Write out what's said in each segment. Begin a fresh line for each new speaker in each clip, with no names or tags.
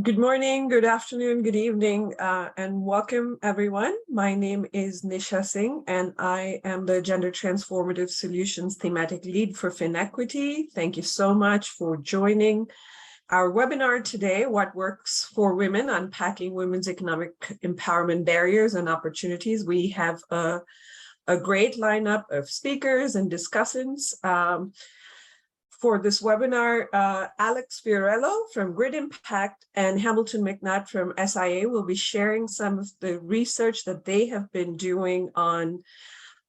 Good morning, good afternoon, good evening, and welcome everyone. My name is Nisha Singh, and I am the Gender Transformative Solutions Thematic Lead for FinEquity. Thank you so much for joining our webinar today, What Works for Women, Unpacking Women's Economic Empowerment Barriers and Opportunities. We have a great lineup of speakers and discussants. For this webinar, Alex Fiorillo from Grid Impact and Hamilton McNutt from SIA will be sharing some of the research that they have been doing on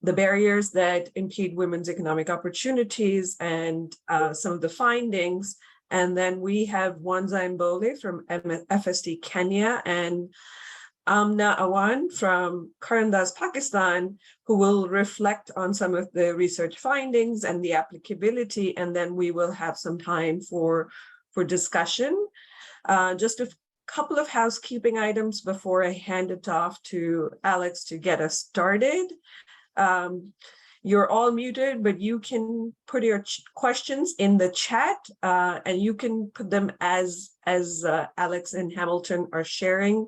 the barriers that impede women's economic opportunities and some of the findings. And then we have Wanza Mbole from FSD Kenya and Amna Awan from Karandaaz, Pakistan, who will reflect on some of the research findings and the applicability, and then we will have some time for discussion. Just a couple of housekeeping items before I hand it off to Alex to get us started. You're all muted, but you can put your questions in the chat, and you can put them as Alex and Hamilton are sharing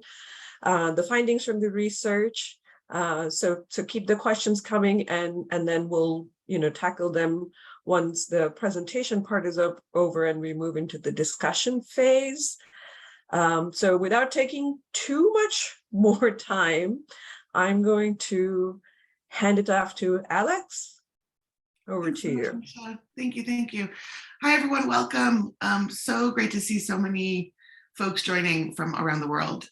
the findings from the research. So keep the questions coming, and then we'll tackle them once the presentation part is over and we move into the discussion phase. So without taking too much more time, I'm going to hand it off to Alex. Over to you.
Thank you. Hi, everyone. Welcome. So great to see so many folks joining from around the world.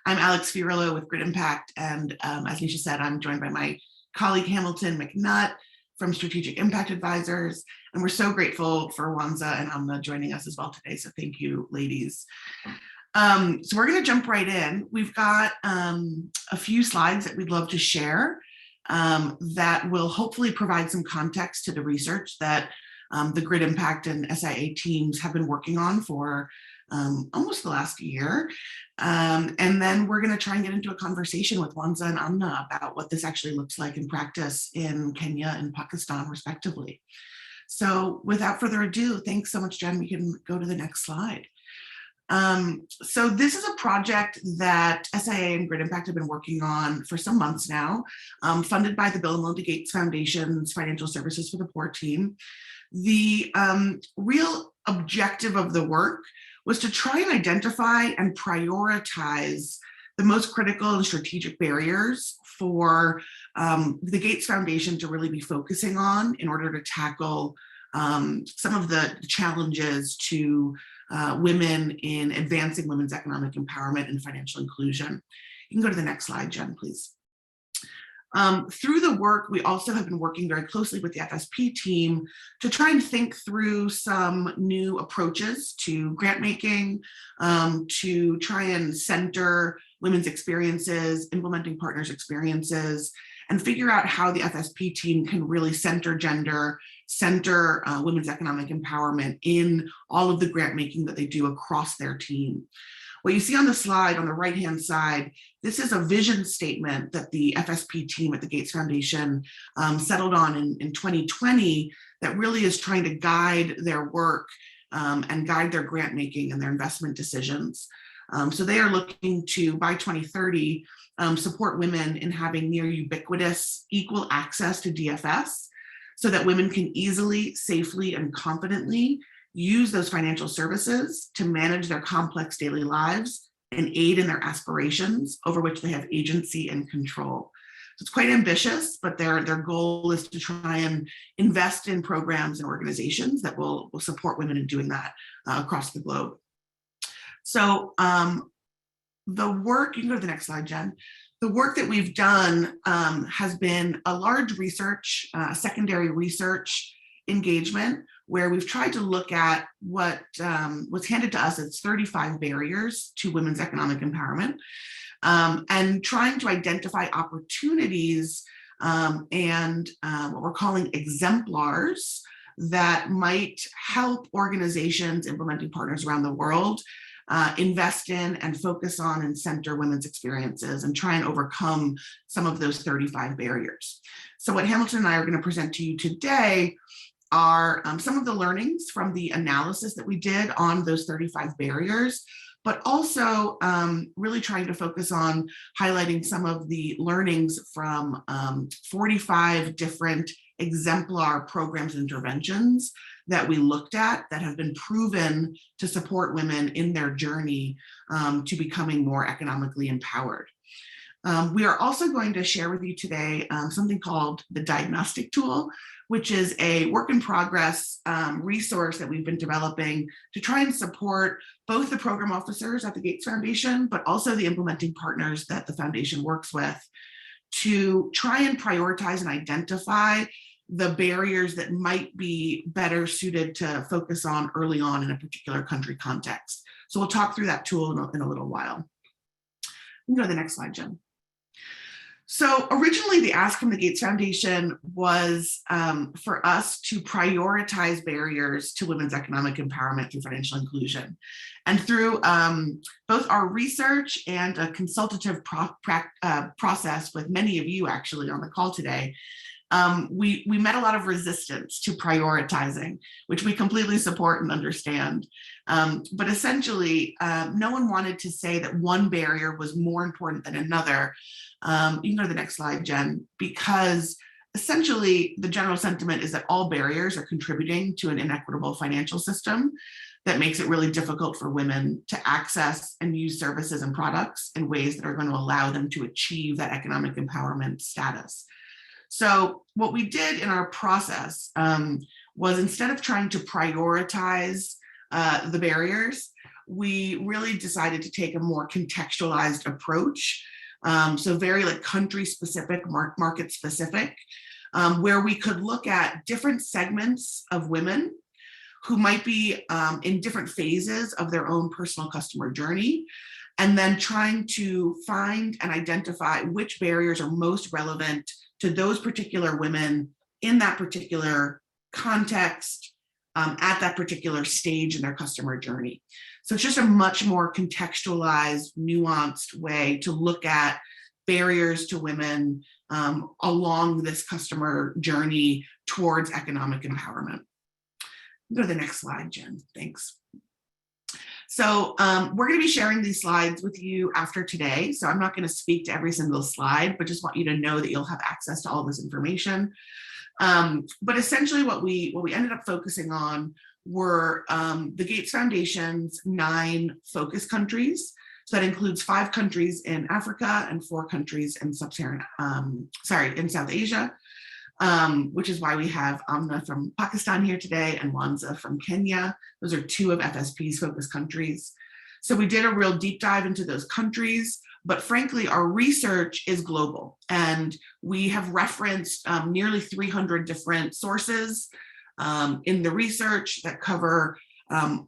I'm Alex Fiorillo with Grid Impact, and as Nisha said, I'm joined by my colleague Hamilton McNutt from Strategic Impact Advisors, and we're so grateful for Wanza and Amna joining us as well today, so thank you, ladies. So we're going to jump right in. We've got a few slides that we'd love to share that will hopefully provide some context to the research that the Grid Impact and SIA teams have been working on for almost the last year. And then we're going to try and get into a conversation with Wanza and Amna about what this actually looks like in practice in Kenya and Pakistan, respectively. So without further ado, thanks so much, Jen. We can go to the next slide. So this is a project that SIA and Grid Impact have been working on for some months now, funded by the Bill and Melinda Gates Foundation's Financial Services for the Poor team. The real objective of the work was to try and identify and prioritize the most critical and strategic barriers for the Gates Foundation to really be focusing on in order to tackle some of the challenges to women in advancing women's economic empowerment and financial inclusion. You can go to the next slide, Jen, please. Through the work, we also have been working very closely with the FSP team to try and think through some new approaches to grant making, to try and center women's experiences, implementing partners' experiences, and figure out how the FSP team can really center gender, center women's economic empowerment in all of the grant making that they do across their team. What you see on the slide on the right-hand side, this is a vision statement that the FSP team at the Gates Foundation settled on in 2020 that really is trying to guide their work and guide their grant making and their investment decisions. So they are looking to, by 2030, support women in having near ubiquitous equal access to DFS so that women can easily, safely, and confidently use those financial services to manage their complex daily lives and aid in their aspirations over which they have agency and control. So it's quite ambitious, but their goal is to try and invest in programs and organizations that will support women in doing that across the globe. So the work, you can go to the next slide, Jen. The work that we've done has been a large research, secondary research engagement, where we've tried to look at what was handed to us as 35 barriers to women's economic empowerment, and trying to identify opportunities and what we're calling exemplars that might help organizations implementing partners around the world invest in and focus on and center women's experiences and try and overcome some of those 35 barriers. So what Hamilton and I are going to present to you today are some of the learnings from the analysis that we did on those 35 barriers, but also really trying to focus on highlighting some of the learnings from 45 different exemplar programs and interventions that we looked at that have been proven to support women in their journey to becoming more economically empowered. We are also going to share with you today something called the Diagnostic Tool, which is a work in progress resource that we've been developing to try and support both the program officers at the Gates Foundation, but also the implementing partners that the foundation works with to try and prioritize and identify the barriers that might be better suited to focus on early on in a particular country context. So we'll talk through that tool in a little while. You can go to the next slide, Jen. So originally the ask from the Gates Foundation was for us to prioritize barriers to women's economic empowerment through financial inclusion. And through both our research and a consultative process with many of you actually on the call today, we met a lot of resistance to prioritizing, which we completely support and understand. But essentially, no one wanted to say that one barrier was more important than another. You can go to the next slide, Jen, because essentially the general sentiment is that all barriers are contributing to an inequitable financial system that makes it really difficult for women to access and use services and products in ways that are going to allow them to achieve that economic empowerment status. So what we did in our process was, instead of trying to prioritize the barriers, we really decided to take a more contextualized approach. So very like country specific, market specific, where we could look at different segments of women who might be in different phases of their own personal customer journey, and then trying to find and identify which barriers are most relevant to those particular women in that particular context, at that particular stage in their customer journey. So it's just a much more contextualized, nuanced way to look at barriers to women along this customer journey towards economic empowerment. Go to the next slide, Jen, thanks. So we're going to be sharing these slides with you after today. So I'm not going to speak to every single slide, but just want you to know that you'll have access to all this information. But essentially what we ended up focusing on were the Gates Foundation's 9 focus countries. So that includes 5 countries in Africa and 4 countries in in South Asia, which is why we have Amna from Pakistan here today and Wanza from Kenya. Those are 2 of FSP's focus countries. So we did a real deep dive into those countries, but frankly, our research is global, and we have referenced nearly 300 different sources in the research that cover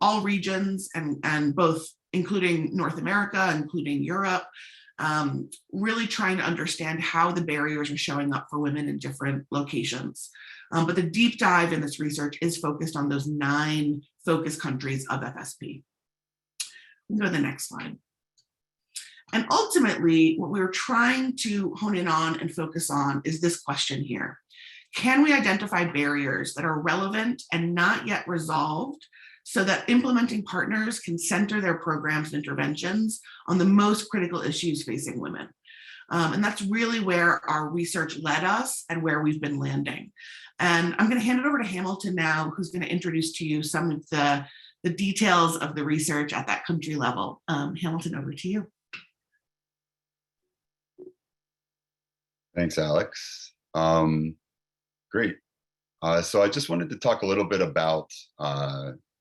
all regions and both, including North America, including Europe, really trying to understand how the barriers are showing up for women in different locations. But the deep dive in this research is focused on those 9 focus countries of FSP. Go to the next slide. And ultimately, what we were trying to hone in on and focus on is this question here. Can we identify barriers that are relevant and not yet resolved so that implementing partners can center their programs and interventions on the most critical issues facing women? And that's really where our research led us and where we've been landing. And I'm going to hand it over to Hamilton now, who's going to introduce to you some of the details of the research at that country level. Hamilton, over to you.
Thanks, Alex. Great. So I just wanted to talk a little bit about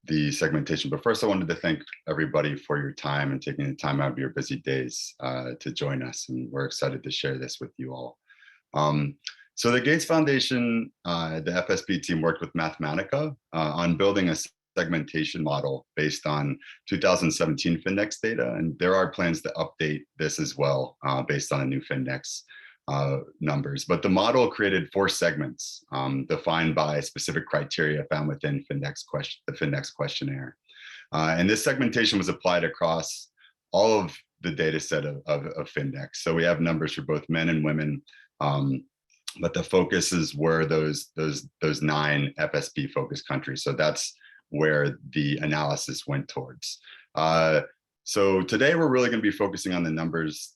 the segmentation, but first I wanted to thank everybody for your time and taking the time out of your busy days to join us, and we're excited to share this with you all. So the Gates Foundation, the FSP team worked with Mathematica on building a segmentation model based on 2017 Findex data, and there are plans to update this as well based on a new Findex numbers. But the model created 4 segments defined by specific criteria found within the Findex questionnaire. And this segmentation was applied across all of the data set of Findex. So we have numbers for both men and women but the focuses were those 9 FSP focused countries. So that's where the analysis went towards. So today we're really going to be focusing on the numbers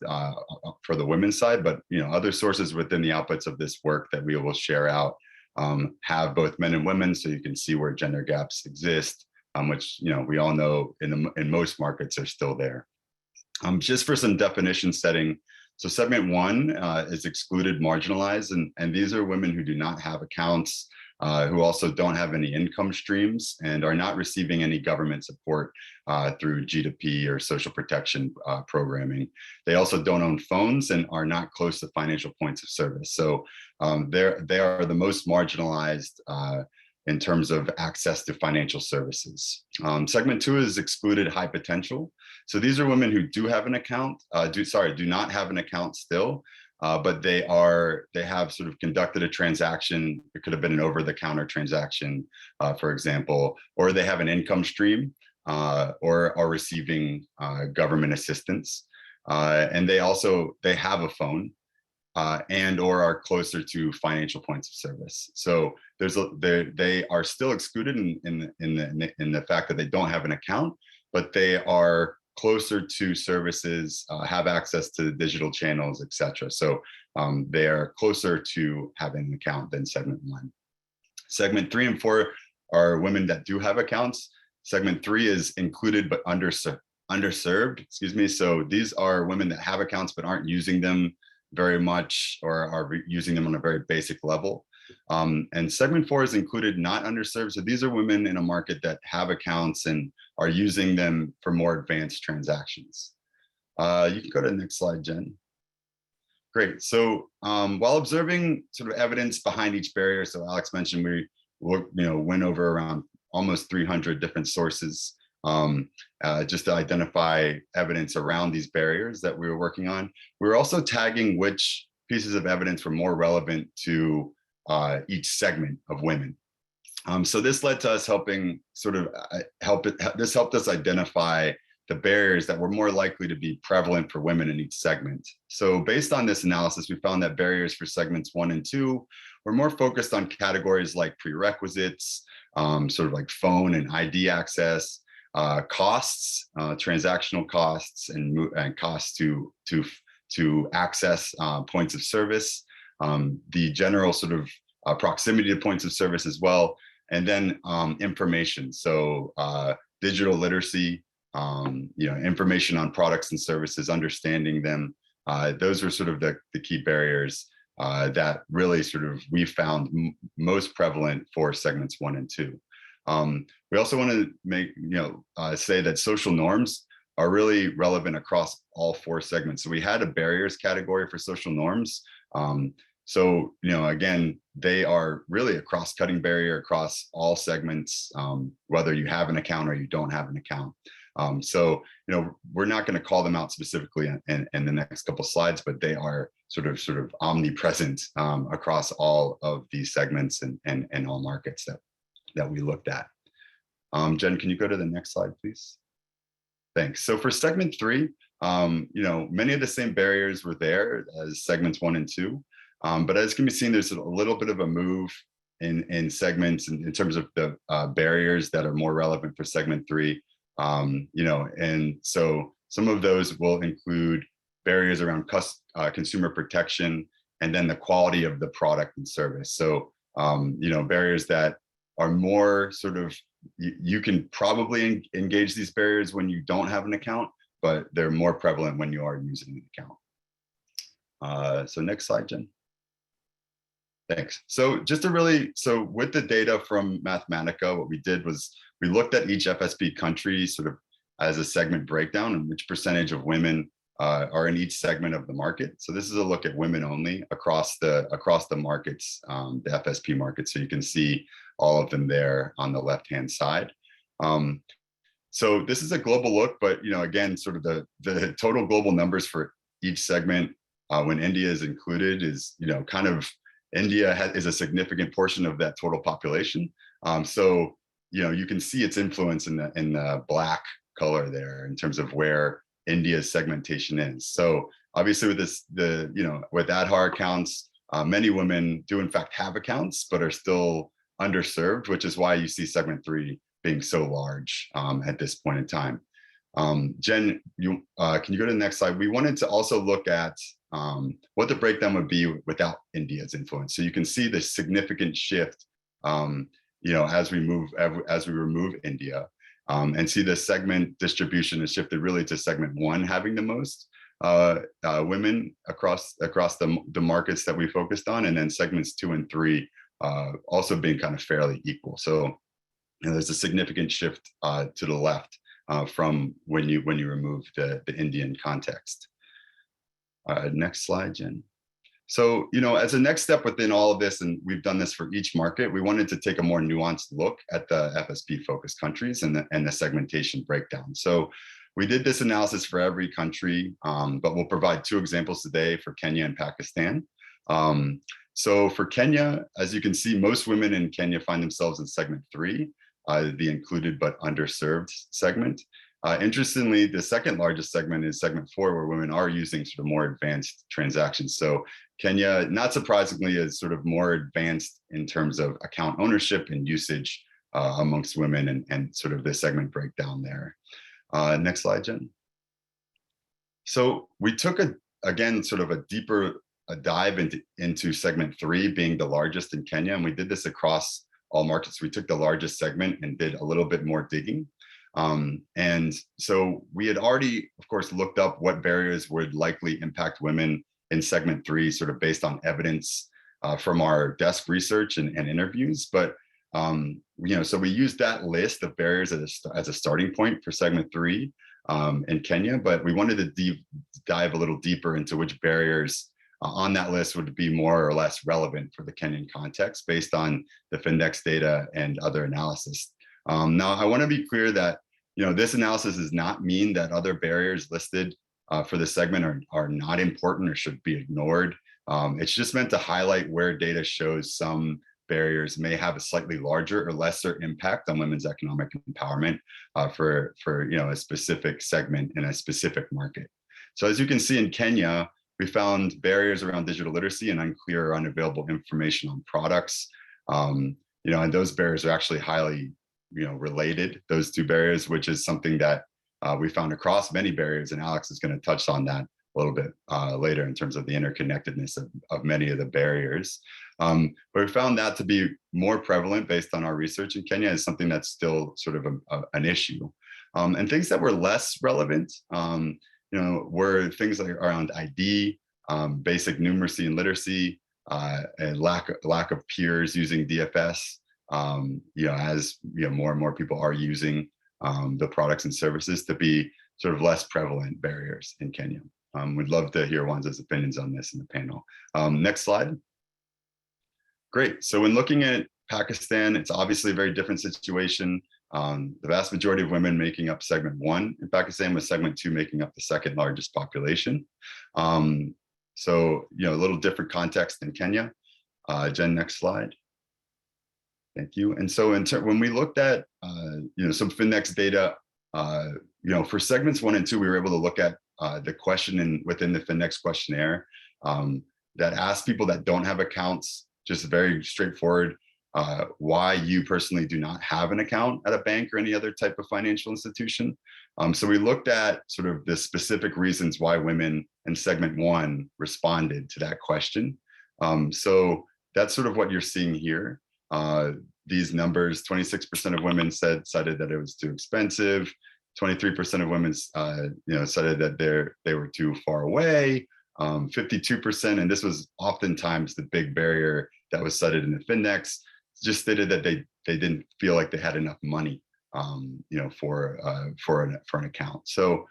for the women's side, but other sources within the outputs of this work that we will share out have both men and women, so you can see where gender gaps exist, which we all know in most markets are still there. Just for some definition setting, so segment 1 is excluded, marginalized, and these are women who do not have accounts, who also don't have any income streams and are not receiving any government support through G2P or social protection programming. They also don't own phones and are not close to financial points of service. So they are the most marginalized in terms of access to financial services. Segment 2 is excluded, high potential. So these are women who do have an account, do not have an account still, but they have sort of conducted a transaction. It could have been an over-the-counter transaction, for example, or they have an income stream, or are receiving government assistance, and they have a phone, and or are closer to financial points of service. So they are still excluded in the fact that they don't have an account, but they are closer to services, have access to digital channels, etc. So they are closer to having an account than segment 1. Segment 3 and 4 are women that do have accounts. Segment 3 is included but underserved. Excuse me. So these are women that have accounts but aren't using them very much, or are using them on a very basic level. And segment 4 is included, not underserved. So these are women in a market that have accounts and are using them for more advanced transactions. You can go to the next slide, Jen. Great. So while observing sort of evidence behind each barrier, so Alex mentioned we went over around almost 300 different sources just to identify evidence around these barriers that we were working on. We were also tagging which pieces of evidence were more relevant to each segment of women. So this led to us helping sort of this helped us identify the barriers that were more likely to be prevalent for women in each segment. So based on this analysis, we found that barriers for segments 1 and 2 were more focused on categories like prerequisites, sort of like phone and ID access, costs, transactional costs, and costs to access points of service, the general sort of proximity to points of service as well, and then information. So digital literacy, information on products and services, understanding them. Those were sort of the key barriers that really sort of we found most prevalent for segments 1 and 2. We also want to say that social norms are really relevant across all 4 segments. So we had a barriers category for social norms. So, again, they are really a cross-cutting barrier across all segments, whether you have an account or you don't have an account. So, we're not going to call them out specifically in the next couple of slides, but they are sort of omnipresent across all of these segments and all markets that we looked at. Jen, can you go to the next slide, please? Thanks. So for segment 3, many of the same barriers were there as segments 1 and 2. But as can be seen, there's a little bit of a move in segments in terms of the barriers that are more relevant for segment 3. And so some of those will include barriers around consumer protection, and then the quality of the product and service. So, barriers that are more sort of, you can probably engage these barriers when you don't have an account, but they're more prevalent when you are using an account. So next slide, Jen. Thanks. So with the data from Mathematica, what we did was we looked at each FSP country sort of as a segment breakdown and which percentage of women are in each segment of the market. So this is a look at women only across the markets, the FSP market. So you can see all of them there on the left-hand side. So this is a global look, but again, sort of the total global numbers for each segment when India is included is kind of India is a significant portion of that total population. So you can see its influence in the black color there in terms of where India's segmentation is. So obviously with with Aadhaar accounts, many women do in fact have accounts, but are still underserved, which is why you see segment 3 being so large at this point in time. Jen, can you go to the next slide? We wanted to also look at what the breakdown would be without India's influence. So you can see the significant shift, as we remove India, and see the segment distribution has shifted really to segment 1 having the most women across the markets that we focused on, and then segments 2 and 3 also being kind of fairly equal. So there's a significant shift to the left from when you remove the Indian context. Next slide, Jen. So, as a next step within all of this, and we've done this for each market, we wanted to take a more nuanced look at the FSP focused countries and the segmentation breakdown. So we did this analysis for every country, but we'll provide 2 examples today for Kenya and Pakistan. So for Kenya, as you can see, most women in Kenya find themselves in segment 3, the included but underserved segment. Interestingly, the second largest segment is segment 4, where women are using sort of more advanced transactions. So Kenya, not surprisingly, is sort of more advanced in terms of account ownership and usage amongst women, and sort of the segment breakdown there. Next slide, Jen. So we took again sort of a deeper dive into segment 3 being the largest in Kenya, and we did this across all markets. We took the largest segment and did a little bit more digging. And so we had already, of course, looked up what barriers would likely impact women in segment 3, sort of based on evidence from our desk research and interviews. But so we used that list of barriers as a starting point for segment 3 in Kenya, but we wanted to dive a little deeper into which barriers on that list would be more or less relevant for the Kenyan context based on the Findex data and other analysis. Now, I want to be clear that this analysis does not mean that other barriers listed for the segment are not important or should be ignored. It's just meant to highlight where data shows some barriers may have a slightly larger or lesser impact on women's economic empowerment for a specific segment in a specific market. So as you can see in Kenya, we found barriers around digital literacy and unclear or unavailable information on products. And those barriers are actually highly related, those 2 barriers, which is something that we found across many barriers, and Alex is going to touch on that a little bit later in terms of the interconnectedness of many of the barriers. But we found that to be more prevalent based on our research in Kenya is something that's still sort of an issue. And things that were less relevant, were things like around ID, basic numeracy and literacy, and lack of peers using DFS. As more and more people are using the products and services to be sort of less prevalent barriers in Kenya. We'd love to hear Wanza's opinions on this in the panel. Next slide. Great. So when looking at Pakistan, it's obviously a very different situation. The vast majority of women making up segment 1 in Pakistan, with segment 2 making up the second largest population. So, a little different context than Kenya. Jen, next slide. Thank you. And so when we looked at, some Findex data, for segments 1 and 2, we were able to look at the question within the Findex questionnaire that asked people that don't have accounts, just very straightforward, why you personally do not have an account at a bank or any other type of financial institution. So we looked at sort of the specific reasons why women in segment 1 responded to that question. So that's sort of what you're seeing here. These numbers, 26% of women cited that it was too expensive. 23% of women, cited that they were too far away. 52%, and this was oftentimes the big barrier that was cited in the Findex, just stated that they didn't feel like they had enough money, for an account. So,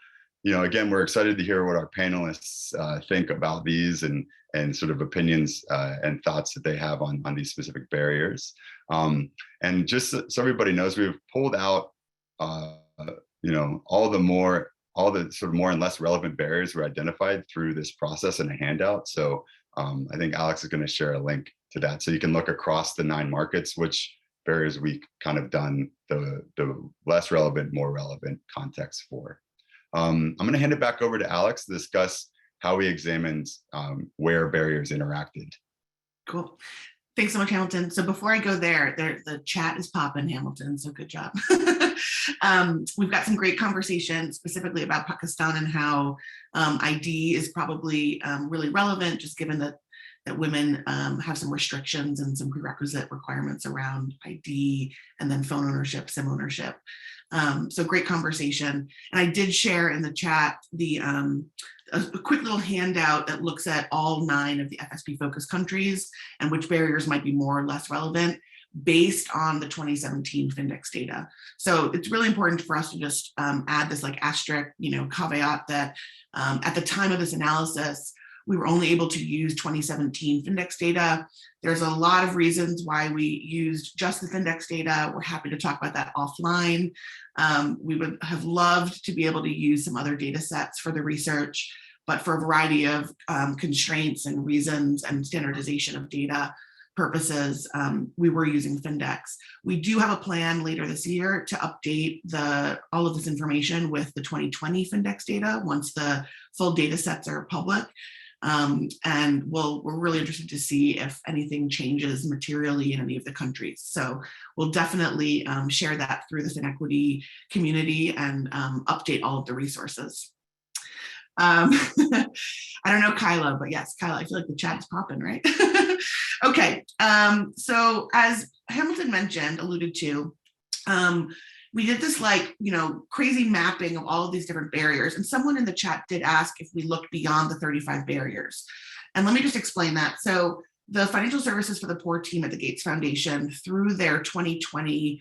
again, we're excited to hear what our panelists think about these and sort of opinions and thoughts that they have on these specific barriers. And just so everybody knows, we've pulled out, all the sort of more and less relevant barriers were identified through this process in a handout. So I think Alex is going to share a link to that, so you can look across the 9 markets, which barriers we kind of done the less relevant, more relevant context for. I'm going to hand it back over to Alex to discuss how we examined where barriers interacted
Cool. Thanks so much, Hamilton. So before I go there, the chat is popping, Hamilton, so good job. We've got some great conversation specifically about Pakistan and how ID is probably really relevant, just given that women have some restrictions and some prerequisite requirements around ID and then phone ownership, SIM ownership. So great conversation. And I did share in the chat a quick little handout that looks at all 9 of the FSP focus countries and which barriers might be more or less relevant based on the 2017 Findex data. So it's really important for us to just add this like asterisk, caveat that at the time of this analysis, we were only able to use 2017 Findex data. There's a lot of reasons why we used just the Findex data. We're happy to talk about that offline. We would have loved to be able to use some other data sets for the research, but for a variety of constraints and reasons and standardization of data purposes, we were using Findex. We do have a plan later this year to update all of this information with the 2020 Findex data once the full data sets are public. And we're really interested to see if anything changes materially in any of the countries. So we'll definitely share that through the Finequity community and update all of the resources. I don't know Kyla, but yes, Kyla, I feel like the chat is popping, right? Okay, so as Hamilton alluded to, we did this crazy mapping of all of these different barriers. And someone in the chat did ask if we looked beyond the 35 barriers. And let me just explain that. So the Financial Services for the Poor team at the Gates Foundation, through their 2020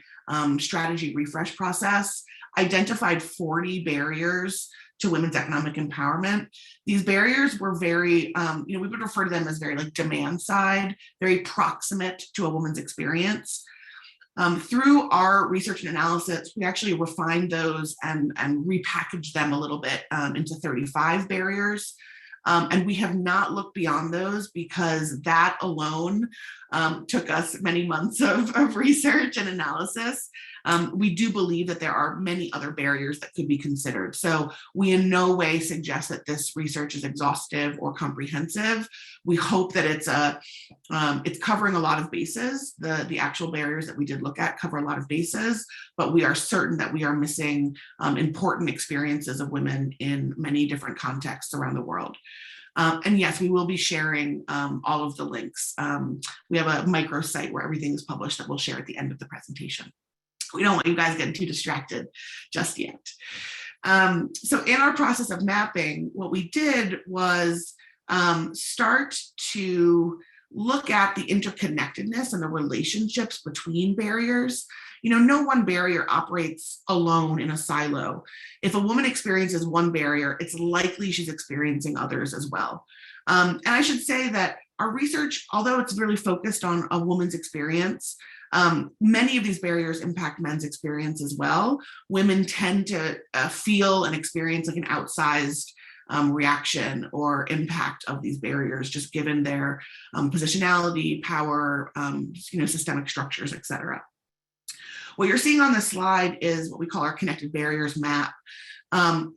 strategy refresh process, identified 40 barriers to women's economic empowerment. These barriers were very, we would refer to them as very demand side, very proximate to a woman's experience. Through our research and analysis, we actually refined those and repackaged them a little bit into 35 barriers. And we have not looked beyond those because that alone took us many months of research and analysis. We do believe that there are many other barriers that could be considered. So we in no way suggest that this research is exhaustive or comprehensive. We hope that it's covering a lot of bases. The actual barriers that we did look at cover a lot of bases, but we are certain that we are missing important experiences of women in many different contexts around the world. And yes, we will be sharing all of the links. We have a microsite where everything is published that we'll share at the end of the presentation. We don't want you guys getting too distracted just yet. So in our process of mapping, what we did was start to look at the interconnectedness and the relationships between barriers. No one barrier operates alone in a silo. If a woman experiences one barrier, it's likely she's experiencing others as well. And I should say that our research, although it's really focused on a woman's experience, many of these barriers impact men's experience as well. Women tend to feel and experience an outsized reaction or impact of these barriers, just given their positionality, power, systemic structures, et cetera. What you're seeing on this slide is what we call our connected barriers map.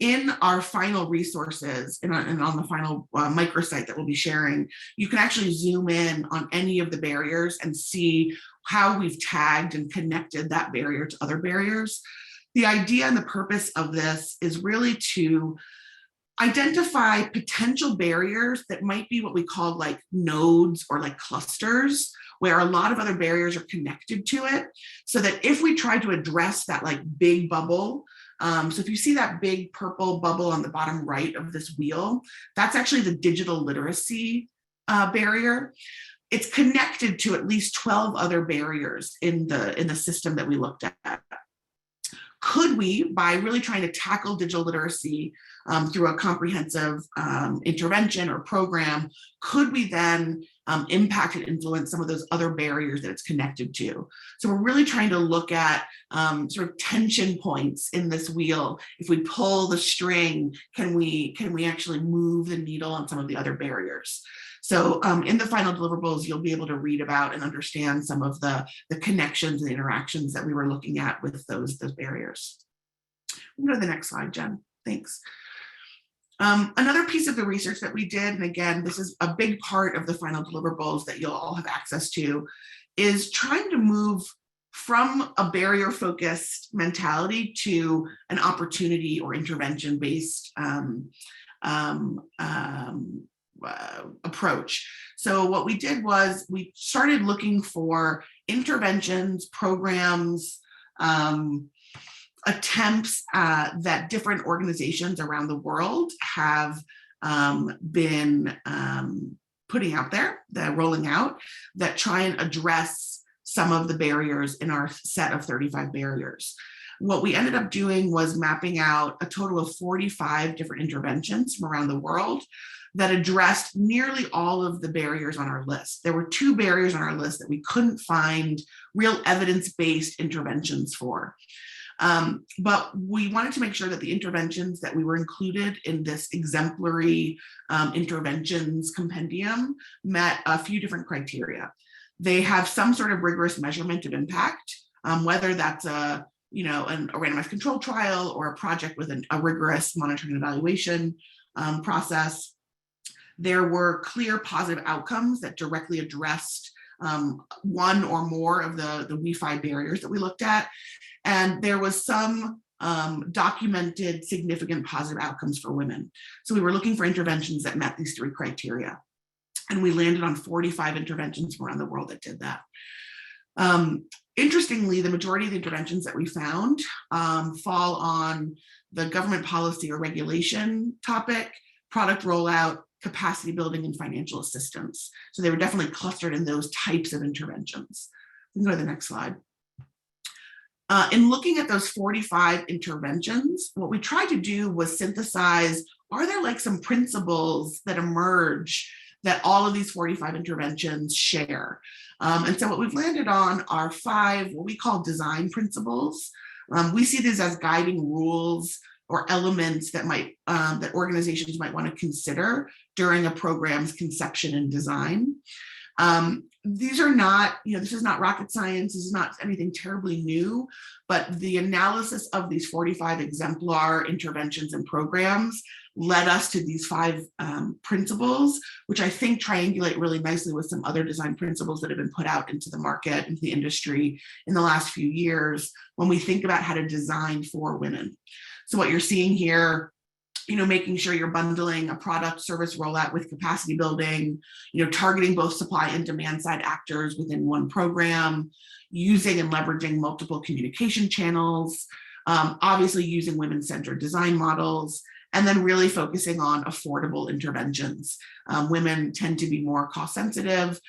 In our final resources and on the final microsite that we'll be sharing, you can actually zoom in on any of the barriers and see how we've tagged and connected that barrier to other barriers. The idea and the purpose of this is really to identify potential barriers that might be what we call nodes or clusters, where a lot of other barriers are connected to it, so that if we try to address that big bubble, so if you see that big purple bubble on the bottom right of this wheel, that's actually the digital literacy barrier. It's connected to at least 12 other barriers in the system that we looked at. Could we, by really trying to tackle digital literacy through a comprehensive intervention or program, could we then impact and influence some of those other barriers that it's connected to? So we're really trying to look at sort of tension points in this wheel. If we pull the string, can we actually move the needle on some of the other barriers? So in the final deliverables, you'll be able to read about and understand some of the connections and interactions that we were looking at with those barriers. We'll go to the next slide, Jen. Thanks. Another piece of the research that we did, and again, this is a big part of the final deliverables that you'll all have access to, is trying to move from a barrier-focused mentality to an opportunity or intervention-based approach. So what we did was we started looking for interventions, programs, attempts that different organizations around the world have been putting out there, that rolling out, that try and address some of the barriers in our set of 35 barriers. What we ended up doing was mapping out a total of 45 different interventions from around the world that addressed nearly all of the barriers on our list. There were 2 barriers on our list that we couldn't find real evidence-based interventions for. But we wanted to make sure that the interventions that we were included in this exemplary interventions compendium met a few different criteria. They have some sort of rigorous measurement of impact, whether that's a randomized control trial or a project with a rigorous monitoring and evaluation process. There were clear positive outcomes that directly addressed one or more of the WE5 barriers that we looked at. And there was some documented significant positive outcomes for women. So we were looking for interventions that met these 3 criteria. And we landed on 45 interventions from around the world that did that. Interestingly, the majority of the interventions that we found fall on the government policy or regulation topic, product rollout, capacity building, and financial assistance. So they were definitely clustered in those types of interventions. We can go to the next slide. In looking at those 45 interventions, what we tried to do was synthesize, are there like some principles that emerge that all of these 45 interventions share? And so what we've landed on are 5, what we call design principles. We see these as guiding rules or elements that that organizations might want to consider during a program's conception and design. These are not, this is not rocket science, this is not anything terribly new, but the analysis of these 45 exemplar interventions and programs led us to these 5 principles, which I think triangulate really nicely with some other design principles that have been put out into the market, into the industry in the last few years, when we think about how to design for women. So what you're seeing here, making sure you're bundling a product service rollout with capacity building, targeting both supply and demand side actors within one program, using and leveraging multiple communication channels, obviously using women-centered design models, and then really focusing on affordable interventions. Women tend to be more cost sensitive,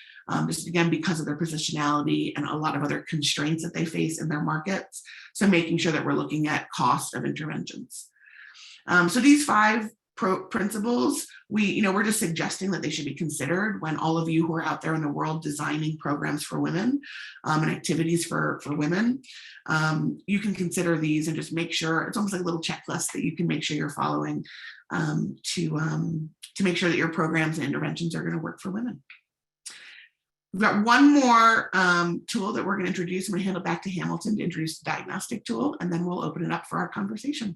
just again, because of their positionality and a lot of other constraints that they face in their markets. So making sure that we're looking at cost of interventions. So these 5 principles, we're just suggesting that they should be considered when all of you who are out there in the world designing programs for women and activities for women, you can consider these and just make sure, it's almost like a little checklist that you can make sure you're following to make sure that your programs and interventions are going to work for women. We've got one more tool that we're going to introduce. I'm going to hand it back to Hamilton to introduce the Diagnostic Tool, and then we'll open it up for our conversation.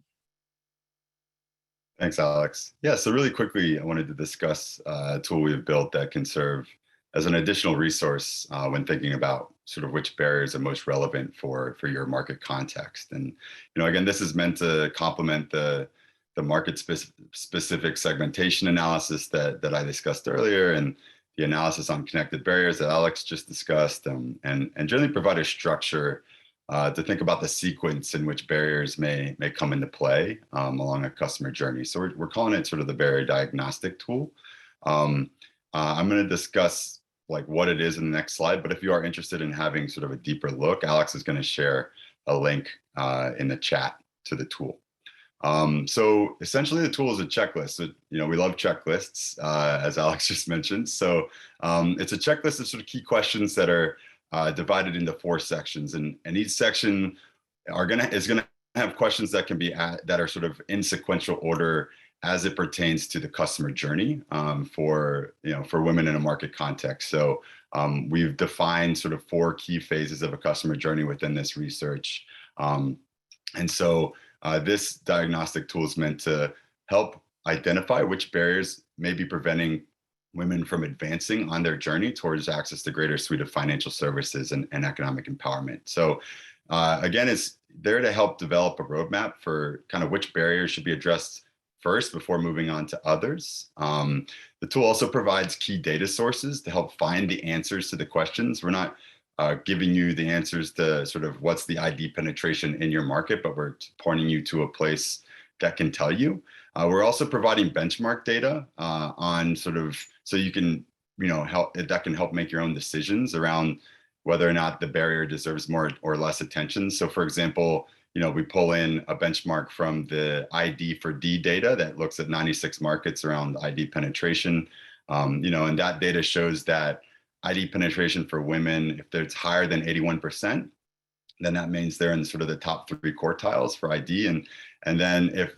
Thanks, Alex. Yeah, so really quickly, I wanted to discuss a tool we've built that can serve as an additional resource when thinking about sort of which barriers are most relevant for your market context. And, again, this is meant to complement the market specific segmentation analysis that I discussed earlier, and the analysis on connected barriers that Alex just discussed, and generally provide a structure to think about the sequence in which barriers may come into play along a customer journey. So we're calling it sort of the barrier diagnostic tool. I'm going to discuss like what it is in the next slide, but if you are interested in having sort of a deeper look, Alex is going to share a link in the chat to the tool. So essentially the tool is a checklist. So, we love checklists, as Alex just mentioned. So it's a checklist of sort of key questions that are divided into 4 sections, and each section is gonna have questions that can be that are sort of in sequential order as it pertains to the customer journey for women in a market context. So we've defined sort of 4 key phases of a customer journey within this research, and so this diagnostic tool is meant to help identify which barriers may be preventing women from advancing on their journey towards access to greater suite of financial services and economic empowerment. So again, it's there to help develop a roadmap for kind of which barriers should be addressed first before moving on to others. The tool also provides key data sources to help find the answers to the questions. We're not giving you the answers to sort of what's the ID penetration in your market, but we're pointing you to a place that can tell you. We're also providing benchmark data on sort of, so you can, that can help make your own decisions around whether or not the barrier deserves more or less attention. So for example, we pull in a benchmark from the ID for D data that looks at 96 markets around ID penetration. And that data shows that ID penetration for women, if it's higher than 81%, then that means they're in sort of the top 3 quartiles for ID. And then if,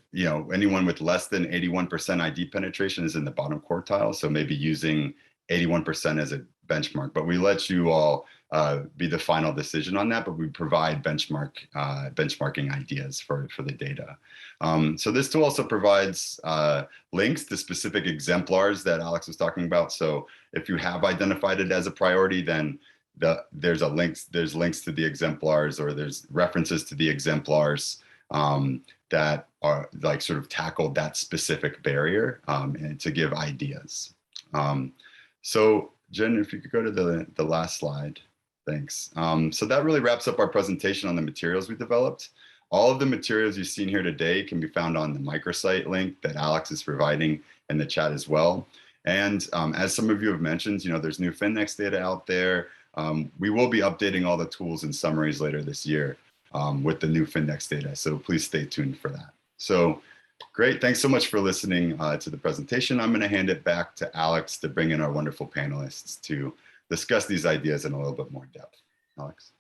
anyone with less than 81% ID penetration is in the bottom quartile. So maybe using 81% as a benchmark, but we let you all be the final decision on that, but we provide benchmarking ideas for the data. So this tool also provides links to specific exemplars that Alex was talking about. So if you have identified it as a priority, then there's links to the exemplars, or there's references to the exemplars that are like sort of tackled that specific barrier and to give ideas. So Jen, if you could go to the last slide. Thanks. So that really wraps up our presentation on the materials we developed. All of the materials you've seen here today can be found on the microsite link that Alex is providing in the chat as well. And as some of you have mentioned, there's new Findex data out there. We will be updating all the tools and summaries later this year with the new Findex data. So please stay tuned for that. So great. Thanks so much for listening to the presentation. I'm going to hand it back to Alex to bring in our wonderful panelists to discuss these ideas in a little bit more depth. Alex.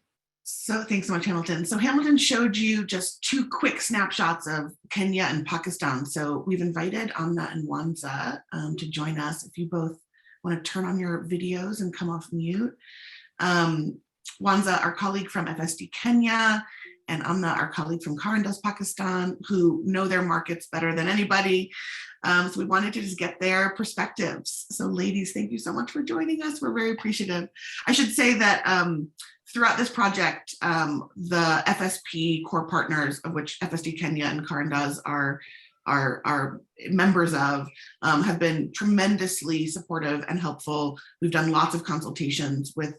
So thanks so much, Hamilton. So Hamilton showed you just 2 quick snapshots of Kenya and Pakistan. So we've invited Amna and Wanza to join us. If you both want to turn on your videos and come off mute. Wanza, our colleague from FSD Kenya, and Amna, our colleague from Karandaaz, Pakistan, who know their markets better than anybody. So we wanted to just get their perspectives. So ladies, thank you so much for joining us. We're very appreciative. I should say that throughout this project, the FSP core partners, of which FSD Kenya and Karandaaz are members of, have been tremendously supportive and helpful. We've done lots of consultations with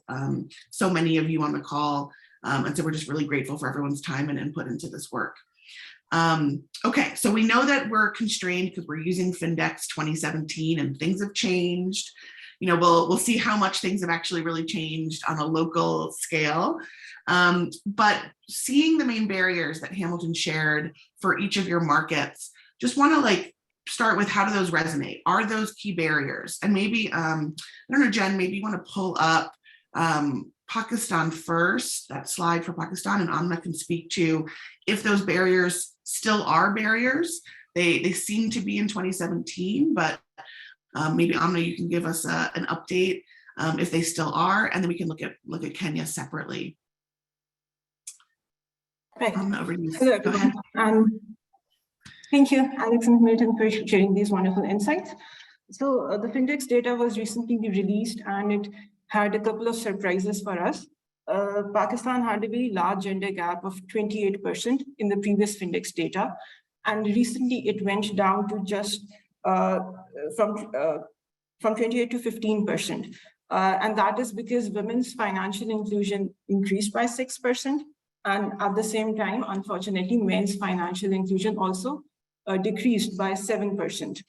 so many of you on the call. And so we're just really grateful for everyone's time and input into this work. Okay, so we know that we're constrained because we're using Findex 2017 and things have changed. We'll see how much things have actually really changed on a local scale. But seeing the main barriers that Hamilton shared for each of your markets, just want to start with, how do those resonate? Are those key barriers? And maybe, I don't know, Jen, maybe you want to pull up Pakistan first, that slide for Pakistan, and Amna can speak to if those barriers still are barriers. They seem to be in 2017, but maybe Amna, you can give us an update if they still are, and then we can look at Kenya separately.
Right.
Amna, over to you.
Hello, everyone. Thank you, Alex and Milton, for sharing these wonderful insights. So the Findex data was recently released, and it had a couple of surprises for us. Pakistan had a very large gender gap of 28% in the previous Findex data, and recently it went down to just from 28 to 15%. And that is because women's financial inclusion increased by 6%. And at the same time, unfortunately, men's financial inclusion also decreased by 7%.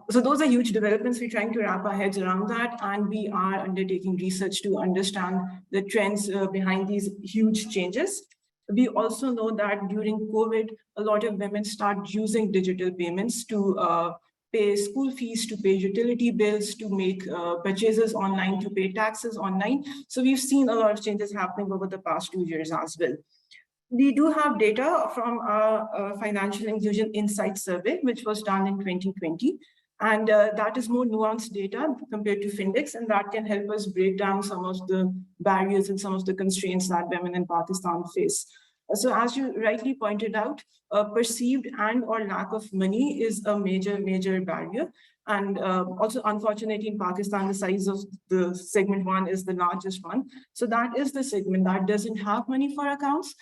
So those are huge developments. We're trying to wrap our heads around that, and we are undertaking research to understand the trends behind these huge changes. We also know that during COVID, a lot of women start using digital payments to pay school fees, to pay utility bills, to make purchases online, to pay taxes online. So we've seen a lot of changes happening over the past 2 years as well. We do have data from our Financial Inclusion Insight Survey, which was done in 2020. And that is more nuanced data compared to Findex, and that can help us break down some of the barriers and some of the constraints that women in Pakistan face. So as you rightly pointed out, perceived and or lack of money is a major barrier. And also, unfortunately, in Pakistan, the size of the segment 1 is the largest one. So that is the segment that doesn't have money for accounts.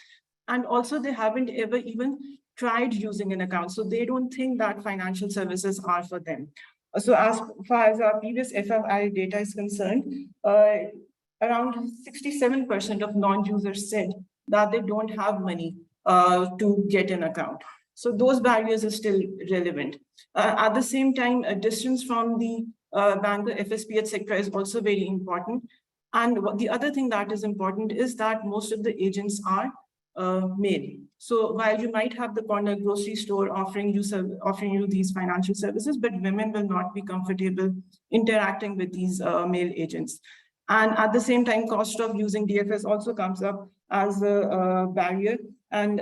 And also, they haven't ever even tried using an account. So they don't think that financial services are for them. So as far as our previous FFI data is concerned, around 67% of non-users said that they don't have money to get an account. So those barriers are still relevant. At the same time, a distance from the banker, FSP, etc. is also very important. And the other thing that is important is that most of the agents are male. So while you might have the corner grocery store offering you these financial services, but women will not be comfortable interacting with these male agents. And at the same time, cost of using DFS also comes up as a barrier. And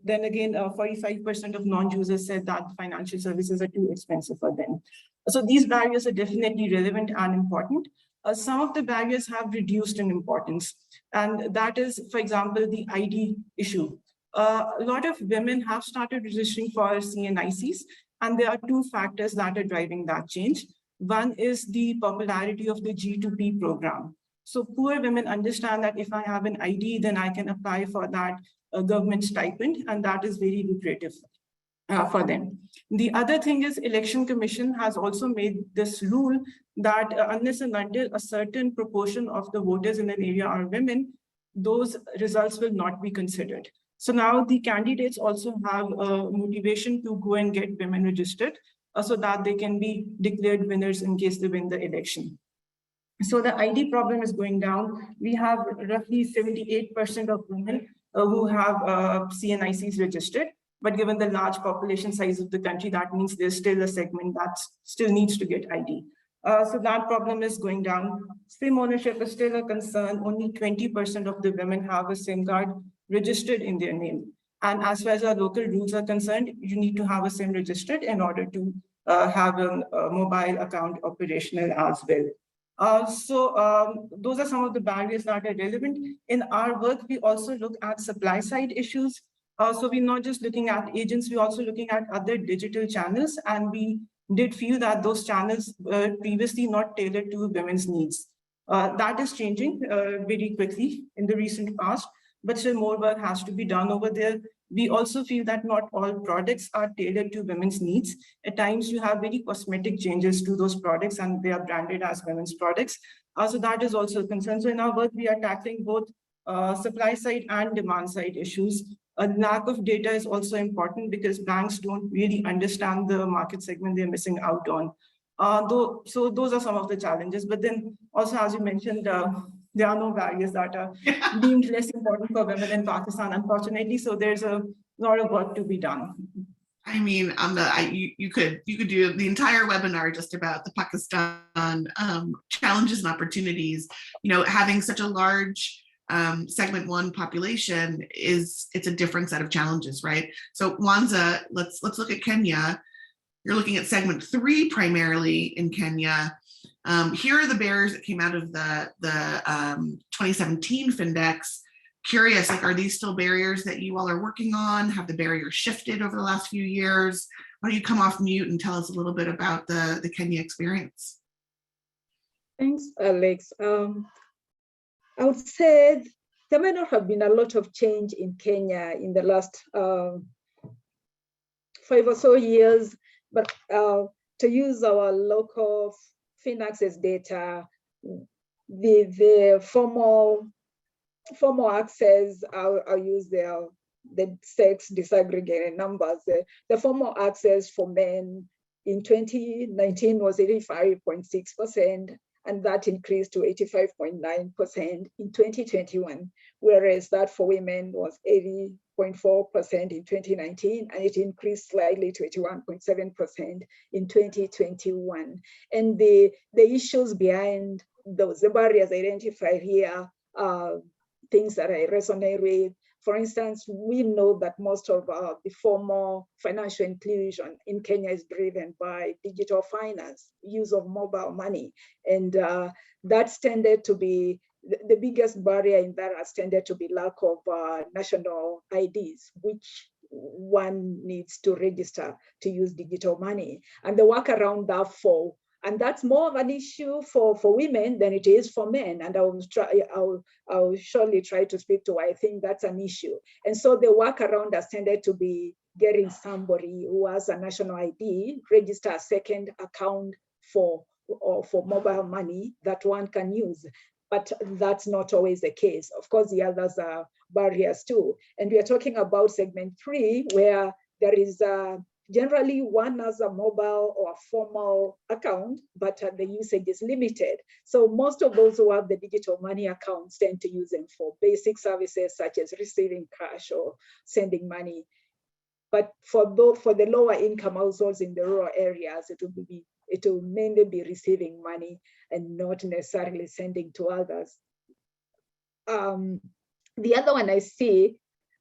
then again, 45% of non-users said that financial services are too expensive for them. So these barriers are definitely relevant and important. Some of the barriers have reduced in importance. And that is, for example, the ID issue. A lot of women have started registering for CNICs, and there are two factors that are driving that change. One is the popularity of the G2P program. So poor women understand that if I have an ID, then I can apply for that government stipend, and that is very lucrative for them. The other thing is Election Commission has also made this rule that unless and until a certain proportion of the voters in an area are women, those results will not be considered. So now the candidates also have a motivation to go and get women registered so that they can be declared winners in case they win the election. So the ID problem is going down. We have roughly 78% of women who have CNICs registered. But given the large population size of the country, that means there's still a segment that still needs to get ID. So that problem is going down. SIM ownership is still a concern. Only 20% of the women have a SIM card registered in their name. And as far as our local rules are concerned, you need to have a SIM registered in order to have a mobile account operational as well. Those are some of the barriers that are relevant. In our work, we also look at supply side issues. So we're not just looking at agents, we're also looking at other digital channels. And we did feel that those channels were previously not tailored to women's needs. That is changing very quickly in the recent past, but still more work has to be done over there. We also feel that not all products are tailored to women's needs. At times you have very cosmetic changes to those products and they are branded as women's products. So that is also a concern. So in our work, we are tackling both supply side and demand side issues. A lack of data is also important because banks don't really understand the market segment they're missing out on. So those are some of the challenges. But then also, as you mentioned, there are no barriers that are deemed less important for women in Pakistan, unfortunately. So there's a lot of work to be done.
I mean, you could do the entire webinar just about the Pakistan challenges and opportunities. You know, having such a large segment 1 population it's a different set of challenges, right? So Wanza, let's look at Kenya. You're looking at segment 3 primarily in Kenya. Here are the barriers that came out of the 2017 Findex. Curious, like, are these still barriers that you all are working on? Have the barriers shifted over the last few years? Why don't you come off mute and tell us a little bit about the Kenya experience?
Thanks, Alex. I would say there may not have been a lot of change in Kenya in the last 5 or so years, but to use our local FinAccess data, the formal access, I'll use the sex disaggregated numbers. The formal access for men in 2019 was 85.6%. And that increased to 85.9% in 2021, whereas that for women was 80.4% in 2019, and it increased slightly to 81.7% in 2021. And the issues behind the barriers identified here are things that I resonate with. For instance, we know that most of the formal financial inclusion in Kenya is driven by digital finance, use of mobile money. And that's tended to be the biggest barrier in that has tended to be lack of national IDs, which one needs to register to use digital money. And the workaround therefore, and that's more of an issue for women than it is for men. And I'll surely try to speak to why I think that's an issue. And so the workaround has tended to be getting somebody who has a national ID, register a second account for mobile money that one can use. But that's not always the case. Of course, the others are barriers too. And we are talking about segment 3, where there is generally one has a mobile or a formal account, but the usage is limited. So most of those who have the digital money accounts tend to use them for basic services such as receiving cash or sending money. But for the lower income households in the rural areas, it will mainly be receiving money and not necessarily sending to others. The other one I see,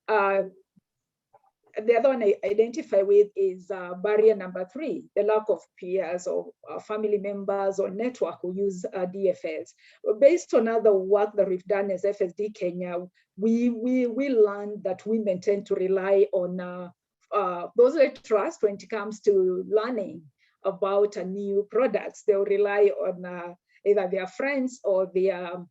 the other one I identify with is barrier number 3, the lack of peers or family members or network who use DFS. Based on other work that we've done as FSD Kenya, we learned that women tend to rely on those they trust when it comes to learning about new products. They'll rely on either their friends or their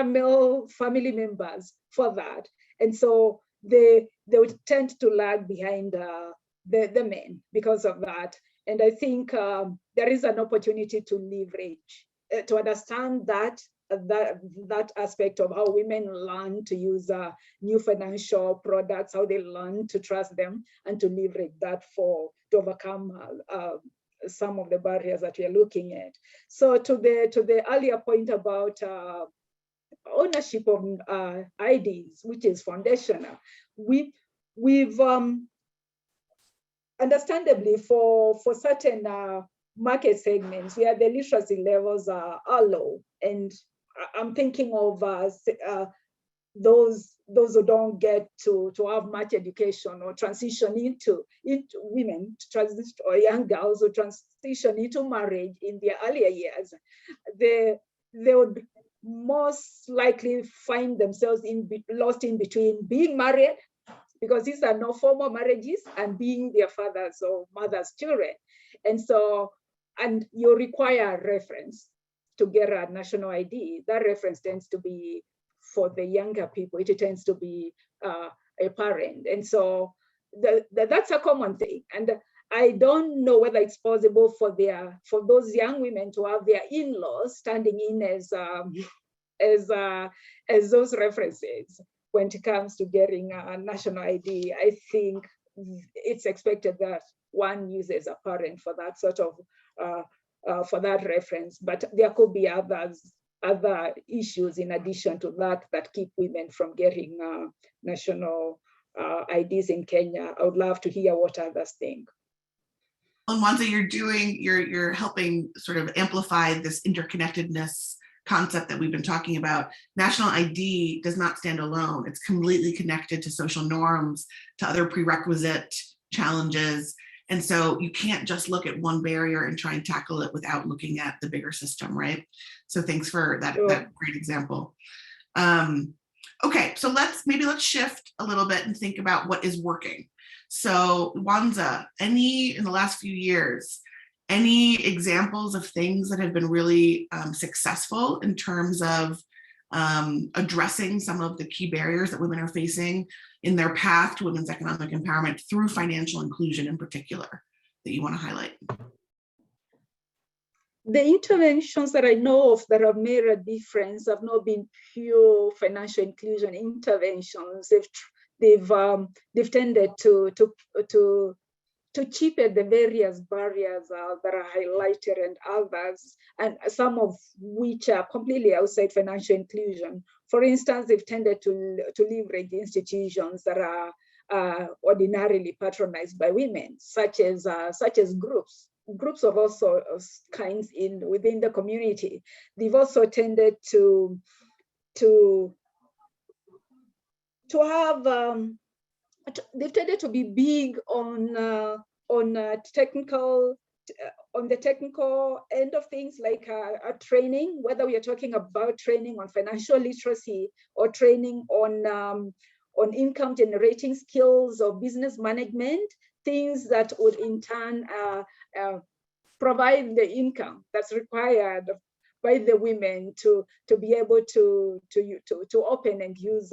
male family members for that. And so they would tend to lag behind the men because of that. And I think there is an opportunity to leverage, to understand that aspect of how women learn to use new financial products, how they learn to trust them, and to leverage that to overcome some of the barriers that we are looking at. So to the earlier point about ownership of IDs, which is foundational, we've understandably for certain market segments where the literacy levels are low, and I'm thinking of those who don't get to have much education or transition into women, or young girls who transition into marriage in their earlier years, they would most likely find themselves lost in between being married, because these are no formal marriages, and being their fathers or mothers' children. And so, and you require a reference to get a national ID. That reference tends to be, for the younger people, it tends to be a parent. And so that's a common thing. And I don't know whether it's possible for those young women to have their in-laws standing in as those references when it comes to getting a national ID. I think it's expected that one uses a parent for that sort of for that reference, but there could be other issues in addition to that keep women from getting national IDs in Kenya. I would love to hear what others think.
On Wanza, you're helping sort of amplify this interconnectedness concept that we've been talking about. National ID does not stand alone. It's completely connected to social norms, to other prerequisite challenges. And so you can't just look at one barrier and try and tackle it without looking at the bigger system, right? So thanks for that, that great example. Okay, so let's shift a little bit and think about what is working. So Wanza, in the last few years, any examples of things that have been really successful in terms of addressing some of the key barriers that women are facing in their path to women's economic empowerment through financial inclusion in particular, that you want to highlight?
The interventions that I know of that have made a difference have not been pure financial inclusion interventions. They've tended to cheapen the various barriers that are highlighted, and others, and some of which are completely outside financial inclusion. For instance, they've tended to leverage institutions that are ordinarily patronized by women, such as groups of all sorts of kinds within the community. They've also tended to have they've tended to be big on technical on the technical end of things, like a training, whether we are talking about training on financial literacy or training on income generating skills or business management, things that would in turn provide the income that's required by the women to be able to open and use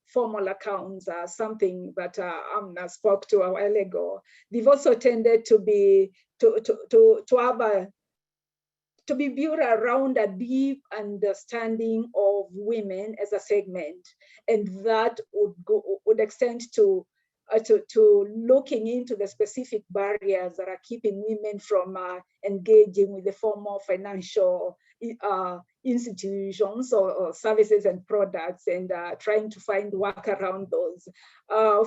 formal accounts, something that Amna spoke to a while ago. They've also tended to be to be built around a deep understanding of women as a segment, and that would extend to looking into the specific barriers that are keeping women from engaging with the formal financial institutions or services and products, and trying to find work around those.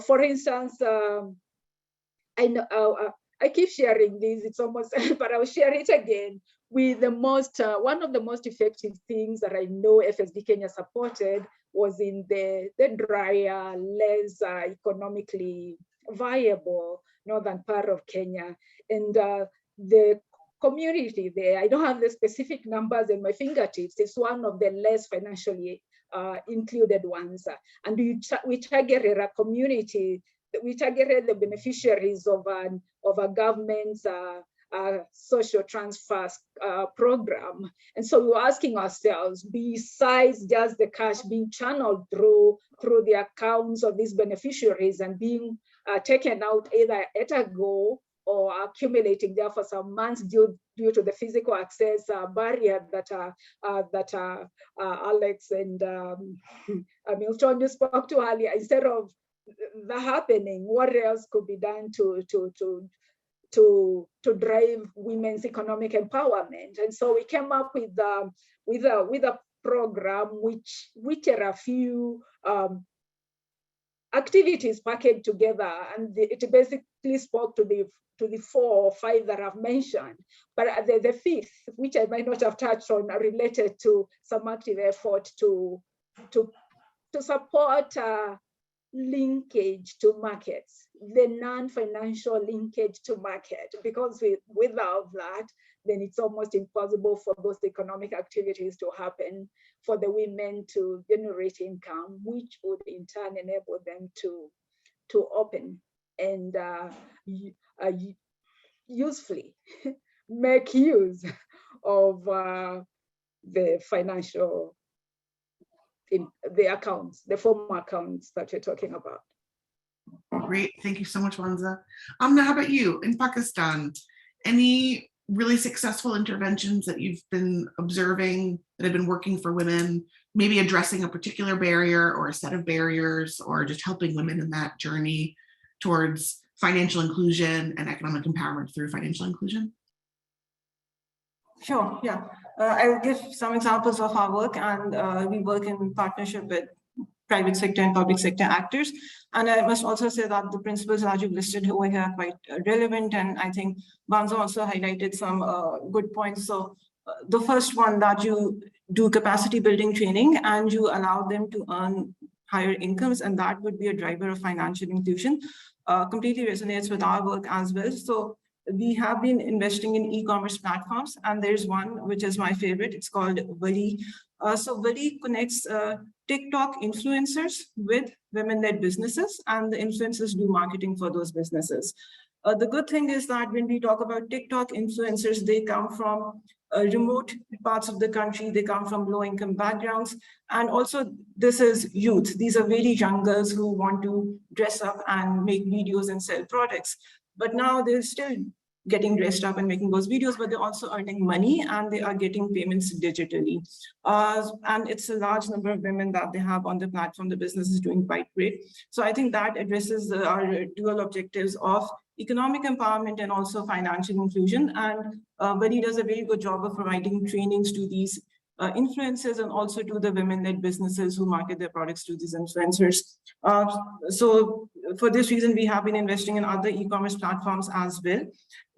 For instance, I know I keep sharing this, it's almost, but I'll share it again with the most, one of the most effective things that I know FSD Kenya supported was in the drier, less economically viable northern part of Kenya. And the community there, I don't have the specific numbers in my fingertips, it's one of the less financially included ones. And we targeted a community, we targeted the beneficiaries of a government's social transfer program. And so we were asking ourselves, besides just the cash being channeled through the accounts of these beneficiaries and being taken out either at a go or accumulating there for some months due to the physical access barrier that Alex and Milton just spoke to earlier, instead of that happening, what else could be done to drive women's economic empowerment? And so we came up with a program which are a few activities packaged together, and it basically spoke to the 4 or 5 that I've mentioned. But the 5th, which I might not have touched on, are related to some active effort to support linkage to markets, the non-financial linkage to market, because without that, then it's almost impossible for those economic activities to happen, for the women to generate income, which would in turn enable them to open and usefully make use of the financial, the accounts, the formal accounts that you're talking about.
Great, thank you so much, Wanza. Amna, how about you in Pakistan? Any really successful interventions that you've been observing that have been working for women, maybe addressing a particular barrier or a set of barriers, or just helping women in that journey towards financial inclusion and economic empowerment through financial inclusion?
Sure, yeah. I'll give some examples of our work, and we work in partnership with private sector and public sector actors. And I must also say that the principles that you've listed over here are quite relevant, and I think Wanza also highlighted some good points. So the first one, that you do capacity building training and you allow them to earn higher incomes, and that would be a driver of financial inclusion, completely resonates with our work as well. So we have been investing in e-commerce platforms, and there's one which is my favorite. It's called Mbole. So Mbole connects TikTok influencers with women-led businesses, and the influencers do marketing for those businesses. The good thing is that when we talk about TikTok influencers, they come from remote parts of the country, they come from low-income backgrounds, and also this is youth. These are very young girls who want to dress up and make videos and sell products. But now they're still getting dressed up and making those videos, but they're also earning money and they are getting payments digitally. And it's a large number of women that they have on the platform. The business is doing quite great. So I think that addresses our dual objectives of economic empowerment and also financial inclusion. And Mbole does a very good job of providing trainings to these influencers and also to the women-led businesses who market their products to these influencers. So for this reason, we have been investing in other e-commerce platforms as well.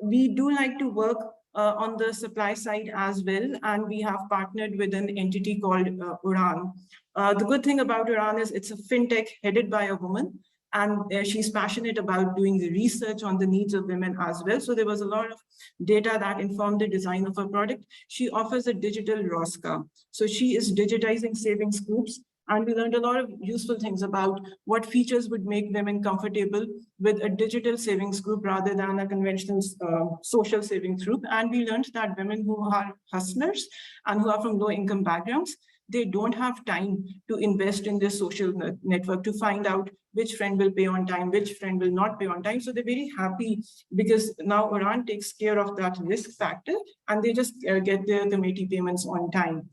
We do like to work on the supply side as well, and we have partnered with an entity called Awan. The good thing about Awan is it's a fintech headed by a woman, And she's passionate about doing the research on the needs of women as well. So there was a lot of data that informed the design of her product. She offers a digital ROSCA. So she is digitizing savings groups. And we learned a lot of useful things about what features would make women comfortable with a digital savings group rather than a conventional social savings group. And we learned that women who are hustlers and who are from low income backgrounds, they don't have time to invest in this social network to find out which friend will pay on time, which friend will not pay on time. So they're very happy because now Awan takes care of that risk factor and they just get their committee payments on time.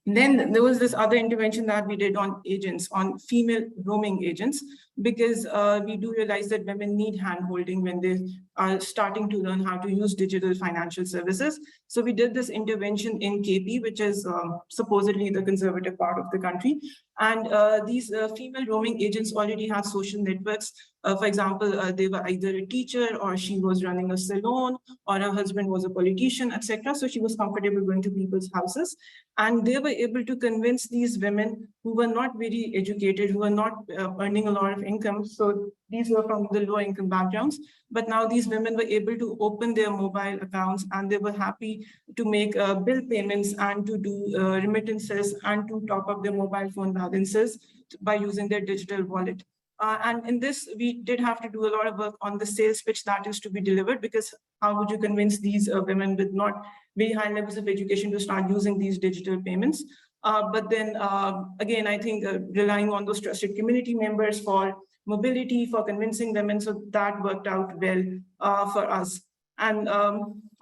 Then there was this other intervention that we did on agents, on female roaming agents, because we do realize that women need hand-holding when they are starting to learn how to use digital financial services. So we did this intervention in KP, which is supposedly the conservative part of the country. And these female roaming agents already have social networks. For example, they were either a teacher or she was running a salon or her husband was a politician, etc. So she was comfortable going to people's houses. And they were able to convince these women who were not very educated, who were not earning a lot of income. So these were from the low income backgrounds. But now these women were able to open their mobile accounts and they were happy to make bill payments and to do remittances and to top up their mobile phone balances by using their digital wallet. And in this, we did have to do a lot of work on the sales pitch that is to be delivered, because how would you convince these women with not very high levels of education to start using these digital payments? But then again, I think relying on those trusted community members for mobility, for convincing them, and so that worked out well for us. And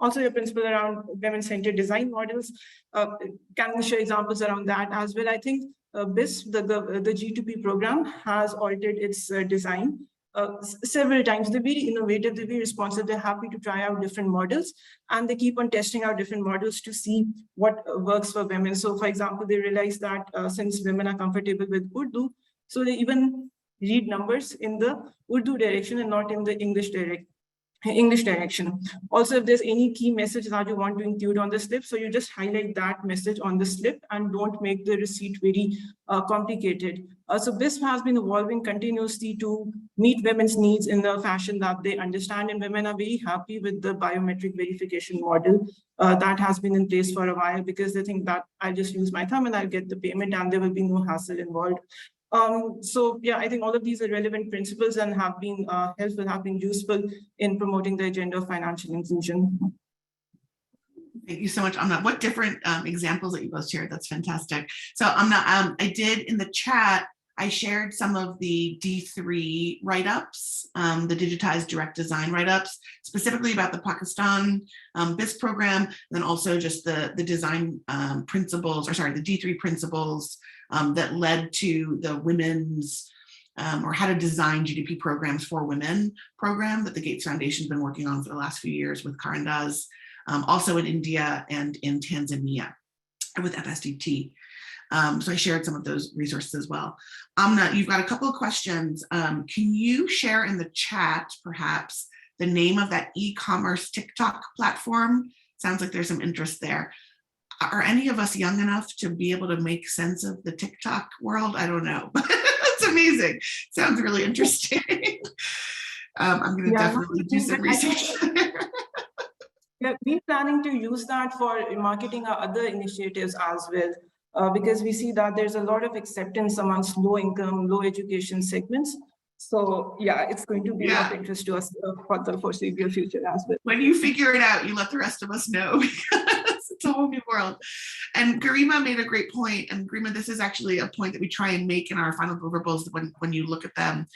also your principle around women-centered design models, can we share examples around that as well? I think BIS, the G2P program, has altered its design several times. They're very innovative, they're very responsive, they're happy to try out different models, and they keep on testing out different models to see what works for women. So for example, they realize that since women are comfortable with Urdu, so they even read numbers in the Urdu direction and not in the English direction. Also, if there's any key message that you want to include on the slip, so you just highlight that message on the slip and don't make the receipt very complicated. So this has been evolving continuously to meet women's needs in the fashion that they understand, and women are very happy with the biometric verification model that has been in place for a while, because they think that I'll just use my thumb and I'll get the payment and there will be no hassle involved. So yeah, I think all of these are relevant principles and have been helpful, have been useful in promoting the agenda of financial inclusion.
Thank you so much, Amna. What different examples that you both shared. That's fantastic. So Amna, I did in the chat, I shared some of the D3 write-ups, the digitized direct design write-ups, specifically about the Pakistan BIS program, and then also just the design principles, or sorry, the D3 principles that led to the women's or how to design GDP programs for women program that the Gates Foundation has been working on for the last few years with Karandaaz, also in India and in Tanzania with FSDT. So I shared some of those resources as well. Amna, you've got a couple of questions. Can you share in the chat, perhaps, the name of that e-commerce TikTok platform? Sounds like there's some interest there. Are any of us young enough to be able to make sense of the TikTok world? I don't know. It's amazing. Sounds really interesting. I'm going to definitely do some research.
Yeah, we're planning to use that for marketing our other initiatives as well, because we see that there's a lot of acceptance amongst low income, low education segments. So yeah, it's going to be of interest to us for the foreseeable future as well.
When you figure it out, you let the rest of us know, because it's a whole new world. And Garima made a great point. And Garima, this is actually a point that we try and make in our final deliverables when you look at them.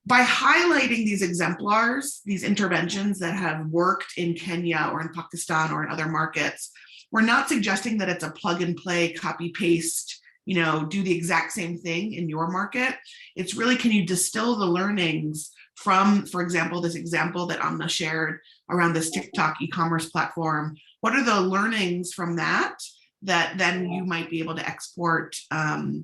By highlighting these exemplars, these interventions that have worked in Kenya or in Pakistan or in other markets, we're not suggesting that it's a plug and play, copy paste, do the exact same thing in your market. It's really, can you distill the learnings from, for example, this example that Amna shared around this TikTok e-commerce platform? What are the learnings from that then you might be able to export to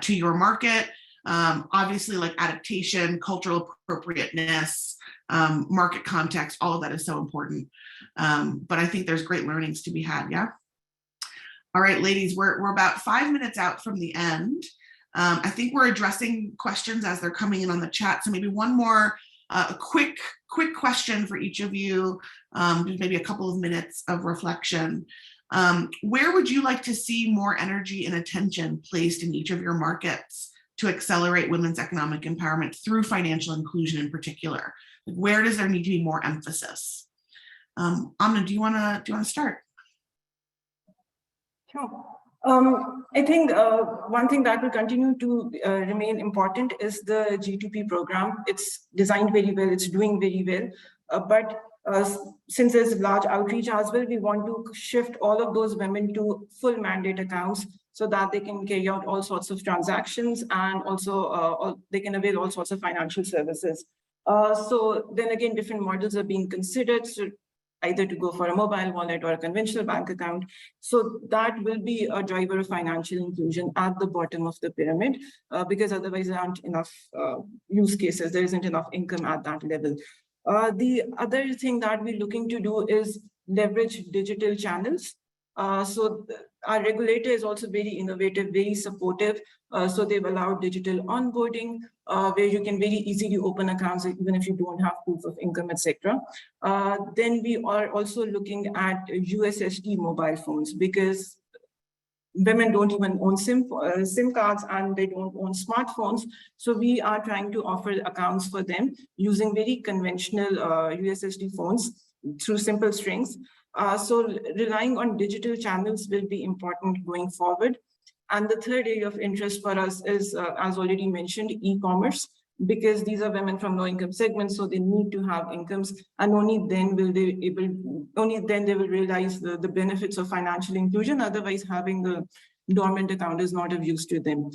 your market? Obviously, like adaptation, cultural appropriateness, market context, all of that is so important. But I think there's great learnings to be had, yeah? All right, ladies, we're about 5 minutes out from the end. I think we're addressing questions as they're coming in on the chat. So maybe one more a quick question for each of you, just maybe a couple of minutes of reflection. Where would you like to see more energy and attention placed in each of your markets to accelerate women's economic empowerment through financial inclusion in particular? Where does there need to be more emphasis? Amna, do you want to start?
Sure. I think one thing that will continue to remain important is the G2P program. It's designed very well, it's doing very well, but since there's large outreach as well, we want to shift all of those women to full mandate accounts so that they can carry out all sorts of transactions and also they can avail all sorts of financial services. So then again, different models are being considered. So either to go for a mobile wallet or a conventional bank account. So that will be a driver of financial inclusion at the bottom of the pyramid, because otherwise there aren't enough use cases, there isn't enough income at that level. The other thing that we're looking to do is leverage digital channels. So our regulator is also very innovative, very supportive. So they've allowed digital onboarding, where you can very easily open accounts even if you don't have proof of income, etc. Then we are also looking at USSD mobile phones, because women don't even own SIM cards and they don't own smartphones. So we are trying to offer accounts for them using very conventional USSD phones through simple strings. So relying on digital channels will be important going forward. And the third area of interest for us is, as already mentioned, e-commerce, because these are women from low income segments, so they need to have incomes, and only then they will realize the benefits of financial inclusion. Otherwise, having the dormant account is not of use to them.